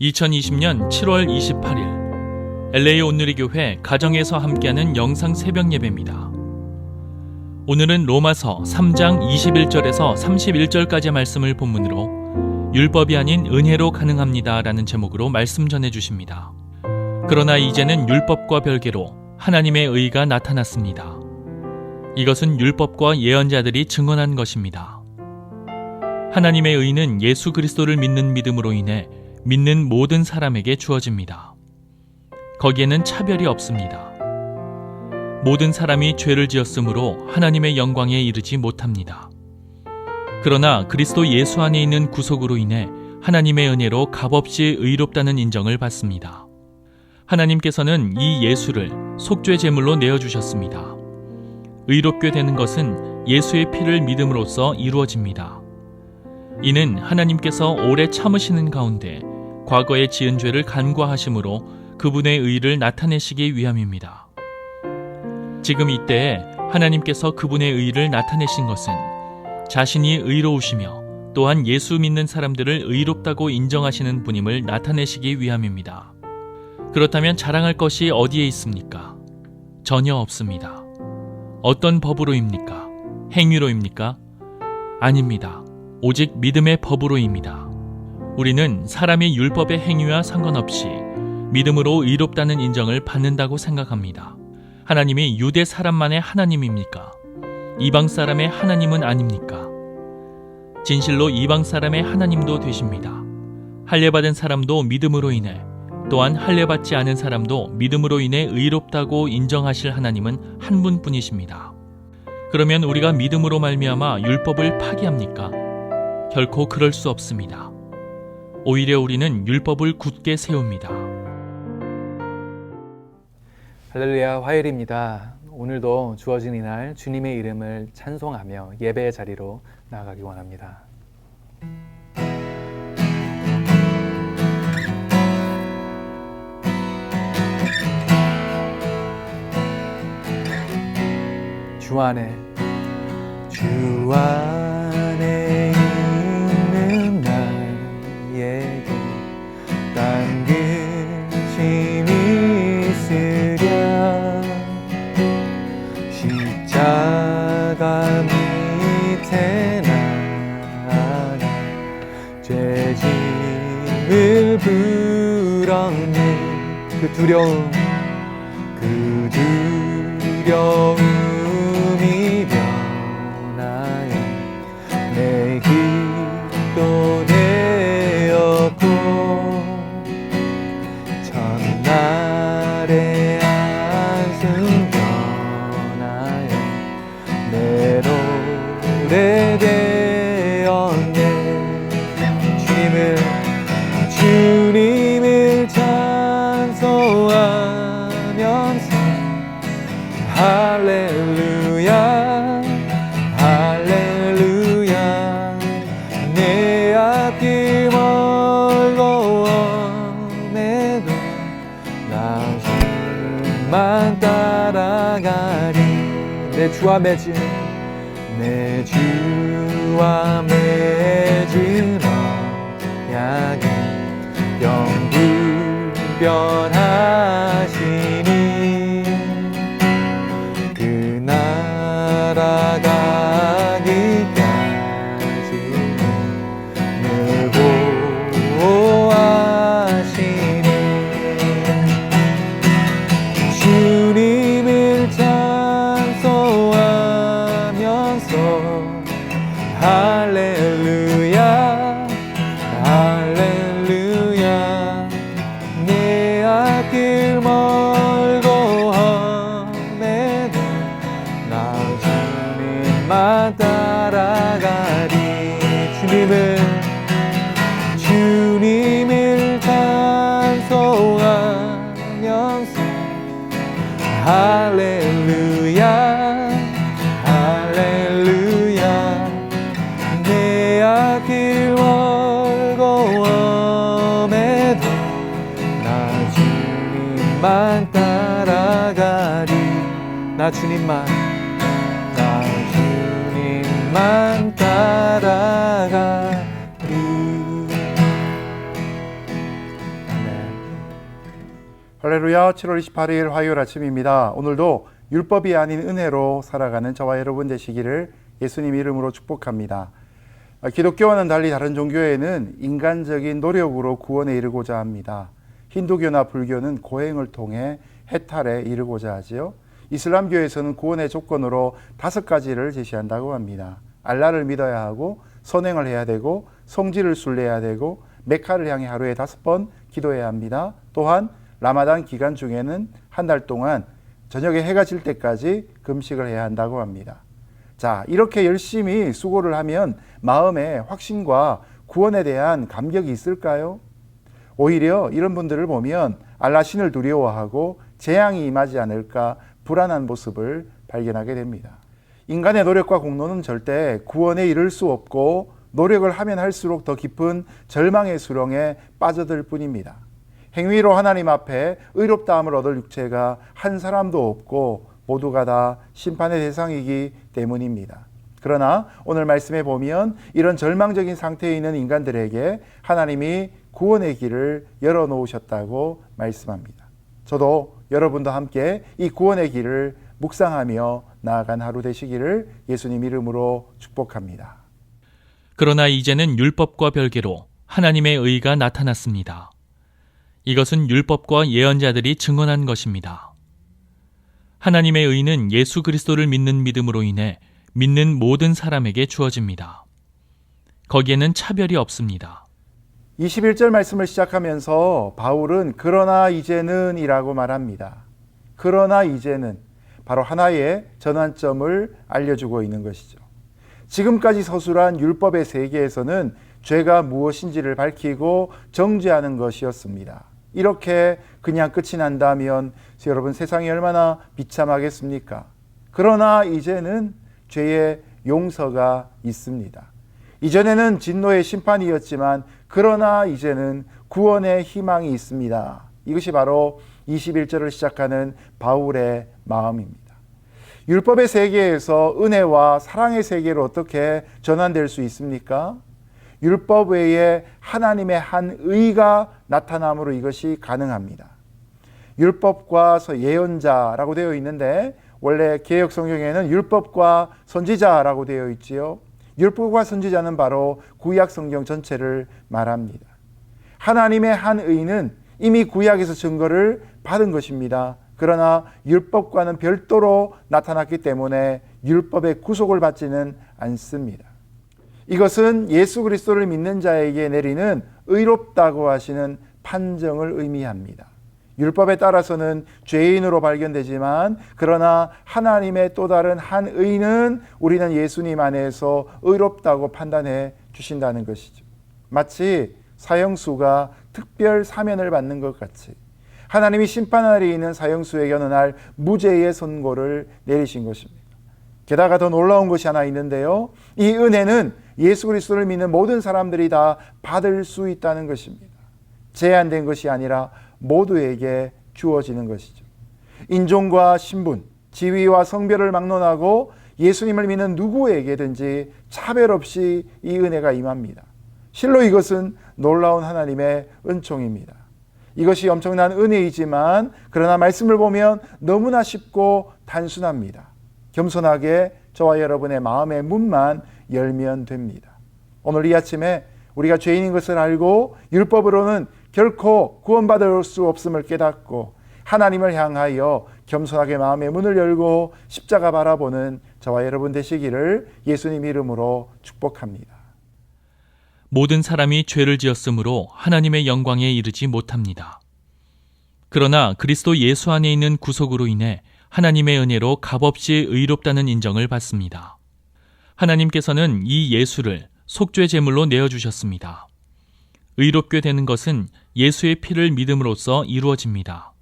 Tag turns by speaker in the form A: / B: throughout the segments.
A: 2020년 7월 28일 LA 온누리교회 가정에서 함께하는 영상 새벽 예배입니다. 오늘은 로마서 3장 21절에서 31절까지의 말씀을 본문으로 율법이 아닌 은혜로 가능합니다 라는 제목으로 말씀 전해주십니다. 그러나 이제는 율법과 별개로 하나님의 의가 나타났습니다. 이것은 율법과 예언자들이 증언한 것입니다. 하나님의 의는 예수 그리스도를 믿는 믿음으로 인해 믿는 모든 사람에게 주어집니다. 거기에는 차별이 없습니다. 모든 사람이 죄를 지었으므로 하나님의 영광에 이르지 못합니다. 그러나 그리스도 예수 안에 있는 구속으로 인해 하나님의 은혜로 값없이 의롭다는 인정을 받습니다. 하나님께서는 이 예수를 속죄 제물로 내어주셨습니다. 의롭게 되는 것은 예수의 피를 믿음으로써 이루어집니다. 이는 하나님께서 오래 참으시는 가운데 과거에 지은 죄를 간과하심으로 그분의 의를 나타내시기 위함입니다. 지금 이때에 하나님께서 그분의 의를 나타내신 것은 자신이 의로우시며 또한 예수 믿는 사람들을 의롭다고 인정하시는 분임을 나타내시기 위함입니다. 그렇다면 자랑할 것이 어디에 있습니까? 전혀 없습니다. 어떤 법으로입니까? 행위로입니까? 아닙니다. 오직 믿음의 법으로입니다. 우리는 사람이 율법의 행위와 상관없이 믿음으로 의롭다는 인정을 받는다고 생각합니다. 하나님이 유대 사람만의 하나님입니까? 이방 사람의 하나님은 아닙니까? 진실로 이방 사람의 하나님도 되십니다. 할례받은 사람도 믿음으로 인해, 또한 할례받지 않은 사람도 믿음으로 인해 의롭다고 인정하실 하나님은 한 분뿐이십니다. 그러면 우리가 믿음으로 말미암아 율법을 파기합니까? 결코 그럴 수 없습니다. 오히려 우리는 율법을 굳게 세웁니다.
B: 할렐루야, 화요일입니다. 오늘도 주어진 이날 주님의 이름을 찬송하며 예배의 자리로 나아가기 원합니다. 주 안에 있는 나에게 딴 근심이 있으랴. 십자가 밑에 나가 죄짐을 불었네. 그 두려움이 변하여 내 기도 되었고, 첫날의 안승 변하여 내 노래 되었네. 주님을 찬송하면서 할렐루야 할렐루야. 내 앞길 멀고 험해도 나 주만 따라가리. 내 주와 맺은 언약이 영불변하시니 그 나라 가기까지 늘 보호하시니 주님을 찬송하면서 할렐루야 할렐루야. 내 앞길 멀고 험해도 나 주님만 따라가리. 주님을 찬송하면서 할렐루야 할렐루야. 내 앞길 멀고 험해도 나 주님만 따라가리. 나 주님만 따라가리.
C: 할렐루야. 7월 28일 화요일 아침입니다. 오늘도 율법이 아닌 은혜로 살아가는 저와 여러분 되시기를 예수님 이름으로 축복합니다. 기독교와는 달리 다른 종교에는 인간적인 노력으로 구원에 이르고자 합니다. 힌두교나 불교는 고행을 통해 해탈에 이르고자 하지요. 이슬람교에서는 구원의 조건으로 5가지를 제시한다고 합니다. 알라를 믿어야 하고, 선행을 해야 되고, 성지를 순례해야 되고, 메카를 향해 하루에 5번 기도해야 합니다. 또한 라마단 기간 중에는 한 달 동안 저녁에 해가 질 때까지 금식을 해야 한다고 합니다. 자, 이렇게 열심히 수고를 하면 마음에 확신과 구원에 대한 감격이 있을까요? 오히려 이런 분들을 보면 알라 신을 두려워하고 재앙이 임하지 않을까 불안한 모습을 발견하게 됩니다. 인간의 노력과 공로는 절대 구원에 이를 수 없고 노력을 하면 할수록 더 깊은 절망의 수렁에 빠져들 뿐입니다. 행위로 하나님 앞에 의롭다함을 얻을 육체가 한 사람도 없고 모두가 다 심판의 대상이기 때문입니다. 그러나 오늘 말씀에 보면 이런 절망적인 상태에 있는 인간들에게 하나님이 구원의 길을 열어놓으셨다고 말씀합니다. 저도 여러분도 함께 이 구원의 길을 묵상하며 나아간 하루 되시기를 예수님 이름으로 축복합니다.
A: 그러나 이제는 율법과 별개로 하나님의 의가 나타났습니다. 이것은 율법과 예언자들이 증언한 것입니다. 하나님의 의는 예수 그리스도를 믿는 믿음으로 인해 믿는 모든 사람에게 주어집니다. 거기에는 차별이 없습니다.
C: 21절 말씀을 시작하면서 바울은 그러나 이제는 이라고 말합니다. 그러나 이제는 바로 하나의 전환점을 알려주고 있는 것이죠. 지금까지 서술한 율법의 세계에서는 죄가 무엇인지를 밝히고 정죄하는 것이었습니다. 이렇게 그냥 끝이 난다면 여러분 세상이 얼마나 비참하겠습니까? 그러나 이제는 죄의 용서가 있습니다. 이전에는 진노의 심판이었지만 그러나 이제는 구원의 희망이 있습니다. 이것이 바로 21절을 시작하는 바울의 마음입니다. 율법의 세계에서 은혜와 사랑의 세계로 어떻게 전환될 수 있습니까? 율법 외에 하나님의 한 의가 나타남으로 이것이 가능합니다. 율법과 예언자라고 되어 있는데 원래 개역 성경에는 율법과 선지자라고 되어 있지요. 율법과 선지자는 바로 구약 성경 전체를 말합니다. 하나님의 한 의는 이미 구약에서 증거를 받은 것입니다. 그러나 율법과는 별도로 나타났기 때문에 율법의 구속을 받지는 않습니다. 이것은 예수 그리스도를 믿는 자에게 내리는 의롭다고 하시는 판정을 의미합니다. 율법에 따라서는 죄인으로 발견되지만 그러나 하나님의 또 다른 한 의는 우리는 예수님 안에서 의롭다고 판단해 주신다는 것이죠. 마치 사형수가 특별 사면을 받는 것 같이 하나님이 심판날에 있는 사형수에게 어느 날 무죄의 선고를 내리신 것입니다. 게다가 더 놀라운 것이 하나 있는데요. 이 은혜는 예수 그리스도를 믿는 모든 사람들이 다 받을 수 있다는 것입니다. 제한된 것이 아니라 모두에게 주어지는 것이죠. 인종과 신분, 지위와 성별을 막론하고 예수님을 믿는 누구에게든지 차별 없이 이 은혜가 임합니다. 실로 이것은 놀라운 하나님의 은총입니다. 이것이 엄청난 은혜이지만 그러나 말씀을 보면 너무나 쉽고 단순합니다. 겸손하게 저와 여러분의 마음의 문만 열면 됩니다. 오늘 이 아침에 우리가 죄인인 것을 알고 율법으로는 결코 구원받을 수 없음을 깨닫고 하나님을 향하여 겸손하게 마음의 문을 열고 십자가 바라보는 저와 여러분 되시기를 예수님 이름으로 축복합니다.
A: 모든 사람이 죄를 지었으므로 하나님의 영광에 이르지 못합니다. 그러나 그리스도 예수 안에 있는 구속으로 인해 하나님의 은혜로 값없이 의롭다는 인정을 받습니다. 하나님께서는 이 예수를 속죄 제물로 내어주셨습니다. 의롭게 되는 것은 예수의 피를 믿음으로써 이루어집니다.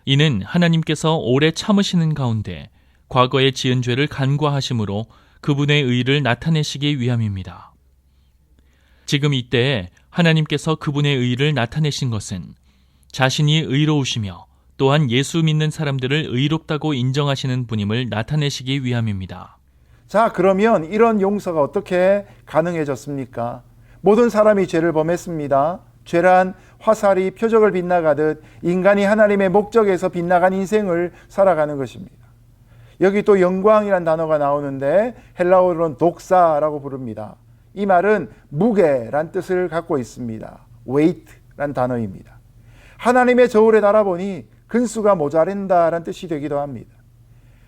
A: 이는 하나님께서 오래 참으시는 가운데 과거에 지은 죄를 간과하심으로 그분의 의를 나타내시기 위함입니다. 지금 이때에 하나님께서 그분의 의를 나타내신 것은 자신이 의로우시며 또한 예수 믿는 사람들을 의롭다고 인정하시는 분임을 나타내시기 위함입니다.
C: 자, 그러면 이런 용서가 어떻게 가능해졌습니까? 모든 사람이 죄를 범했습니다. 죄란 화살이 표적을 빗나가듯 인간이 하나님의 목적에서 빗나간 인생을 살아가는 것입니다. 여기 또 영광이란 단어가 나오는데 헬라어로는 독사라고 부릅니다. 이 말은 무게란 뜻을 갖고 있습니다. weight란 단어입니다. 하나님의 저울에 달아보니 근수가 모자란다라는 뜻이 되기도 합니다.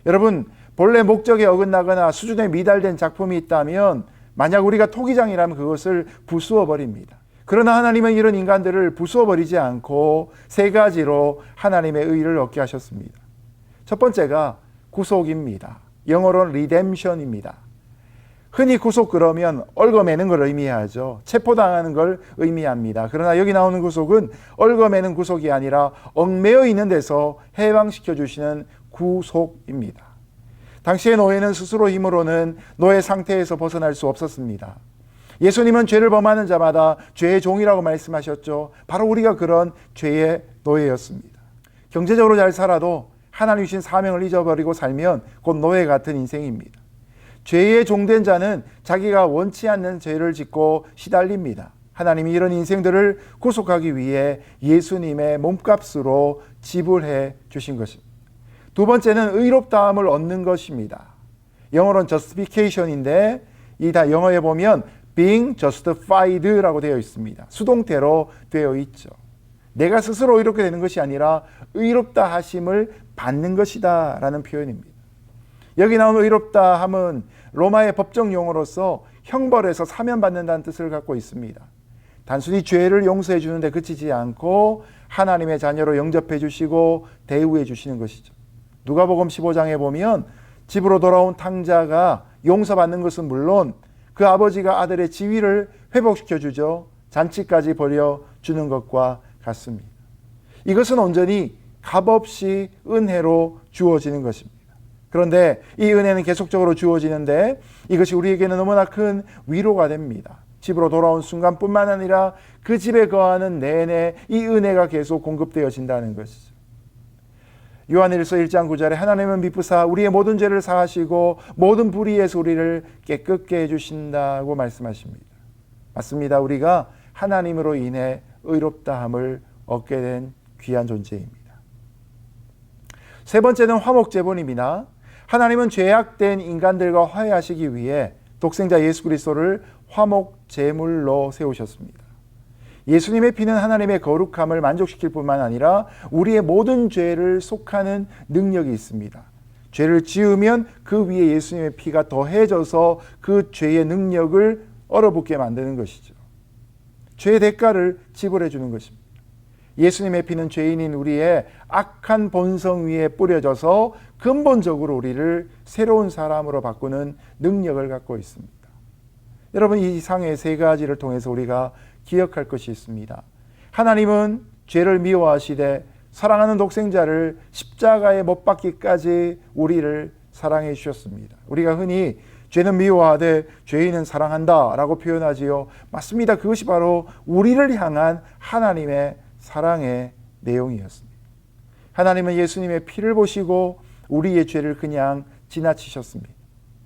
C: 여러분, 본래 목적에 어긋나거나 수준에 미달된 작품이 있다면 만약 우리가 토기장이라면 그것을 부수어 버립니다. 그러나 하나님은 이런 인간들을 부수어 버리지 않고 세 가지로 하나님의 의를 얻게 하셨습니다. 첫 번째가 구속입니다. 영어로는 redemption입니다. 흔히 구속 그러면 얽어매는 걸 의미하죠. 체포당하는 걸 의미합니다. 그러나 여기 나오는 구속은 얽어매는 구속이 아니라 얽매여 있는 데서 해방시켜 주시는 구속입니다. 당시의 노예는 스스로 힘으로는 노예 상태에서 벗어날 수 없었습니다. 예수님은 죄를 범하는 자마다 죄의 종이라고 말씀하셨죠. 바로 우리가 그런 죄의 노예였습니다. 경제적으로 잘 살아도 하나님 주신 사명을 잊어버리고 살면 곧 노예 같은 인생입니다. 죄의 종된 자는 자기가 원치 않는 죄를 짓고 시달립니다. 하나님이 이런 인생들을 구속하기 위해 예수님의 몸값으로 지불해 주신 것입니다. 두 번째는 의롭다함을 얻는 것입니다. 영어로는 justification인데 이 다 영어에 보면 being justified라고 되어 있습니다. 수동태로 되어 있죠. 내가 스스로 이렇게 되는 것이 아니라 의롭다 하심을 받는 것이다 라는 표현입니다. 여기 나오는 의롭다 함은 로마의 법정 용어로서 형벌에서 사면받는다는 뜻을 갖고 있습니다. 단순히 죄를 용서해 주는데 그치지 않고 하나님의 자녀로 영접해 주시고 대우해 주시는 것이죠. 누가복음 15장에 보면 집으로 돌아온 탕자가 용서받는 것은 물론 그 아버지가 아들의 지위를 회복시켜 주죠. 잔치까지 벌여주는 것과 같습니다. 이것은 온전히 값없이 은혜로 주어지는 것입니다. 그런데 이 은혜는 계속적으로 주어지는데 이것이 우리에게는 너무나 큰 위로가 됩니다. 집으로 돌아온 순간뿐만 아니라 그 집에 거하는 내내 이 은혜가 계속 공급되어진다는 것이죠. 요한일서 1장 9절에 하나님은 미쁘사 우리의 모든 죄를 사하시고 모든 불의에서 우리를 깨끗게 해주신다고 말씀하십니다. 맞습니다. 우리가 하나님으로 인해 의롭다함을 얻게 된 귀한 존재입니다. 세 번째는 화목제물입니다. 하나님은 죄악된 인간들과 화해하시기 위해 독생자 예수 그리스도를 화목제물로 세우셨습니다. 예수님의 피는 하나님의 거룩함을 만족시킬 뿐만 아니라 우리의 모든 죄를 속하는 능력이 있습니다. 죄를 지으면 그 위에 예수님의 피가 더해져서 그 죄의 능력을 얼어붙게 만드는 것이죠. 죄의 대가를 지불해 주는 것입니다. 예수님의 피는 죄인인 우리의 악한 본성 위에 뿌려져서 근본적으로 우리를 새로운 사람으로 바꾸는 능력을 갖고 있습니다. 여러분, 이 상의 세 가지를 통해서 우리가 기억할 것이 있습니다. 하나님은 죄를 미워하시되 사랑하는 독생자를 십자가에 못 박기까지 우리를 사랑해 주셨습니다. 우리가 흔히 죄는 미워하되 죄인은 사랑한다 라고 표현하지요. 맞습니다. 그것이 바로 우리를 향한 하나님의 사랑의 내용이었습니다. 하나님은 예수님의 피를 보시고 우리의 죄를 그냥 지나치셨습니다.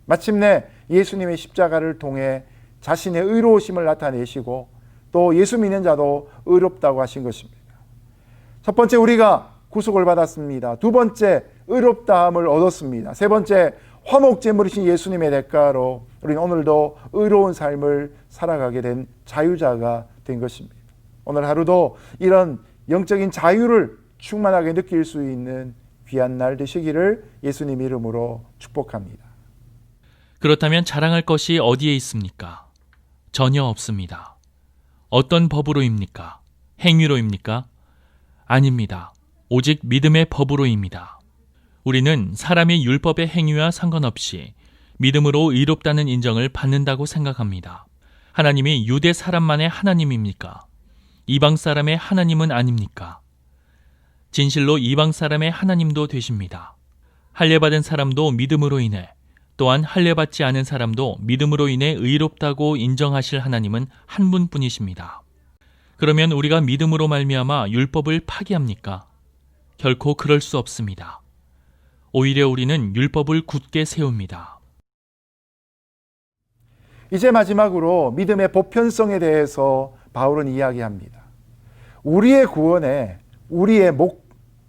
C: 마침내 예수님의 십자가를 통해 자신의 의로우심을 나타내시고 또 예수 믿는 자도 의롭다고 하신 것입니다. 첫 번째, 우리가 구속을 받았습니다. 두 번째, 의롭다함을 얻었습니다. 세 번째, 화목제물이신 예수님의 대가로 우리는 오늘도 의로운 삶을 살아가게 된 자유자가 된 것입니다. 오늘 하루도 이런 영적인 자유를 충만하게 느낄 수 있는 귀한 날 되시기를 예수님 이름으로 축복합니다.
A: 그렇다면 자랑할 것이 어디에 있습니까? 전혀 없습니다. 어떤 법으로입니까? 행위로입니까? 아닙니다. 오직 믿음의 법으로입니다. 우리는 사람의 율법의 행위와 상관없이 믿음으로 의롭다는 인정을 받는다고 생각합니다. 하나님이 유대 사람만의 하나님입니까? 이방 사람의 하나님은 아닙니까? 진실로 이방 사람의 하나님도 되십니다. 할례받은 사람도 믿음으로 인해, 또한 할례받지 않은 사람도 믿음으로 인해 의롭다고 인정하실 하나님은 한 분뿐이십니다. 그러면 우리가 믿음으로 말미암아 율법을 파기합니까? 결코 그럴 수 없습니다. 오히려 우리는 율법을 굳게 세웁니다.
C: 이제 마지막으로 믿음의 보편성에 대해서 바울은 이야기합니다. 우리의 구원에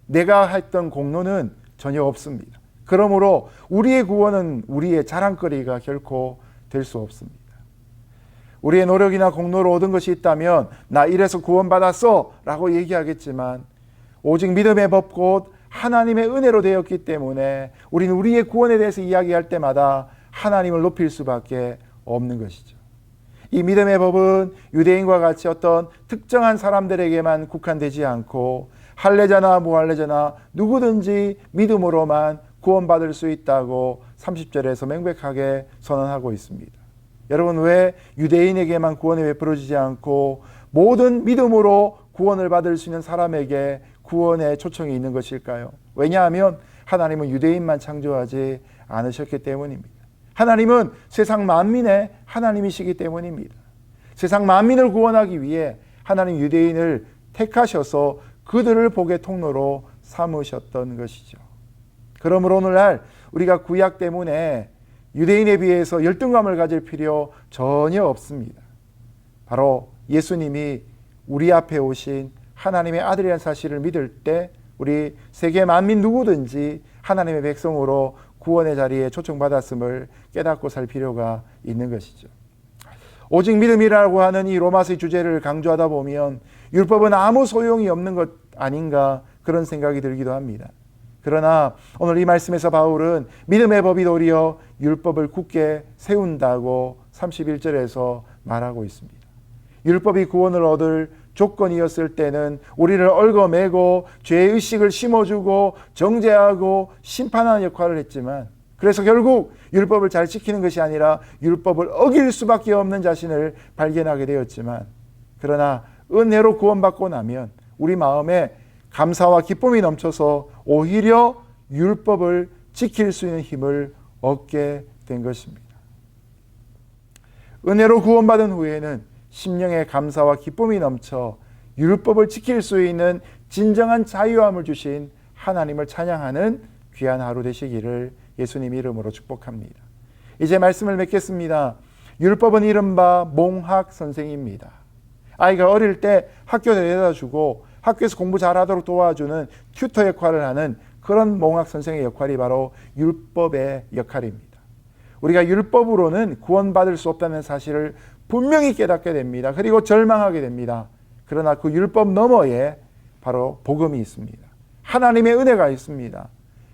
C: 내가 했던 공로는 전혀 없습니다. 그러므로 우리의 구원은 우리의 자랑거리가 결코 될 수 없습니다. 우리의 노력이나 공로로 얻은 것이 있다면 나 이래서 구원받았어 라고 얘기하겠지만, 오직 믿음의 법 곧 하나님의 은혜로 되었기 때문에 우리는 우리의 구원에 대해서 이야기할 때마다 하나님을 높일 수밖에 없는 것이죠. 이 믿음의 법은 유대인과 같이 어떤 특정한 사람들에게만 국한되지 않고 할례자나 무할례자나 누구든지 믿음으로만 구원받을 수 있다고 30절에서 명백하게 선언하고 있습니다. 여러분, 왜 유대인에게만 구원이 베풀어지지 않고 모든 믿음으로 구원을 받을 수 있는 사람에게 구원의 초청이 있는 것일까요? 왜냐하면 하나님은 유대인만 창조하지 않으셨기 때문입니다. 하나님은 세상 만민의 하나님이시기 때문입니다. 세상 만민을 구원하기 위해 하나님 유대인을 택하셔서 그들을 복의 통로로 삼으셨던 것이죠. 그러므로 오늘날 우리가 구약 때문에 유대인에 비해서 열등감을 가질 필요 전혀 없습니다. 바로 예수님이 우리 앞에 오신 하나님의 아들이라는 사실을 믿을 때 우리 세계 만민 누구든지 하나님의 백성으로 구원의 자리에 초청받았음을 깨닫고 살 필요가 있는 것이죠. 오직 믿음이라고 하는 이 로마서의 주제를 강조하다 보면 율법은 아무 소용이 없는 것 아닌가 그런 생각이 들기도 합니다. 그러나 오늘 이 말씀에서 바울은 믿음의 법이 도리어 율법을 굳게 세운다고 31절에서 말하고 있습니다. 율법이 구원을 얻을 조건이었을 때는 우리를 얽어매고 죄의 의식을 심어주고 정죄하고 심판하는 역할을 했지만, 그래서 결국 율법을 잘 지키는 것이 아니라 율법을 어길 수밖에 없는 자신을 발견하게 되었지만, 그러나 은혜로 구원받고 나면 우리 마음에 감사와 기쁨이 넘쳐서 오히려 율법을 지킬 수 있는 힘을 얻게 된 것입니다. 은혜로 구원받은 후에는 심령의 감사와 기쁨이 넘쳐 율법을 지킬 수 있는 진정한 자유함을 주신 하나님을 찬양하는 귀한 하루 되시기를 예수님 이름으로 축복합니다. 이제 말씀을 맺겠습니다. 율법은 이른바 몽학 선생입니다. 아이가 어릴 때 학교 데려다 주고 학교에서 공부 잘하도록 도와주는 튜터 역할을 하는 그런 몽학 선생의 역할이 바로 율법의 역할입니다. 우리가 율법으로는 구원받을 수 없다는 사실을 분명히 깨닫게 됩니다. 그리고 절망하게 됩니다. 그러나 그 율법 너머에 바로 복음이 있습니다. 하나님의 은혜가 있습니다.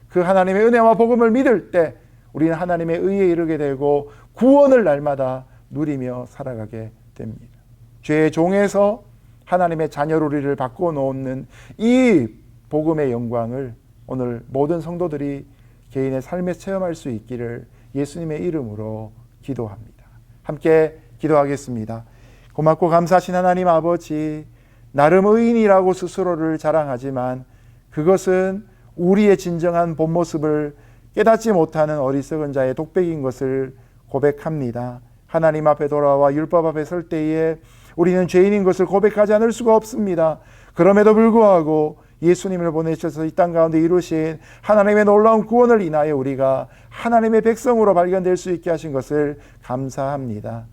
C: 그 하나님의 은혜와 복음을 믿을 때 우리는 하나님의 의에 이르게 되고 구원을 날마다 누리며 살아가게 됩니다. 죄의 종에서 하나님의 자녀로 우리를 바꿔놓는 이 복음의 영광을 오늘 모든 성도들이 개인의 삶에 체험할 수 있기를 예수님의 이름으로 기도합니다. 함께 기도하겠습니다. 고맙고 감사하신 하나님 아버지, 나름 의인이라고 스스로를 자랑하지만 그것은 우리의 진정한 본 모습을 깨닫지 못하는 어리석은 자의 독백인 것을 고백합니다. 하나님 앞에 돌아와 율법 앞에 설 때에 우리는 죄인인 것을 고백하지 않을 수가 없습니다. 그럼에도 불구하고 예수님을 보내셔서 이 땅 가운데 이루신 하나님의 놀라운 구원을 인하여 우리가 하나님의 백성으로 발견될 수 있게 하신 것을 감사합니다.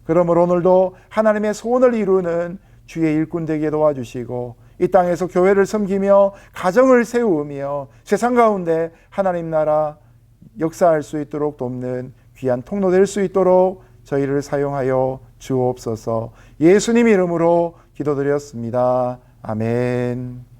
C: 그러므로 오늘도 하나님의 소원을 이루는 주의 일꾼 되게 도와주시고 이 땅에서 교회를 섬기며 가정을 세우며 세상 가운데 하나님 나라 역사할 수 있도록 돕는 귀한 통로 될 수 있도록 저희를 사용하여 주옵소서. 예수님 이름으로 기도드렸습니다. 아멘.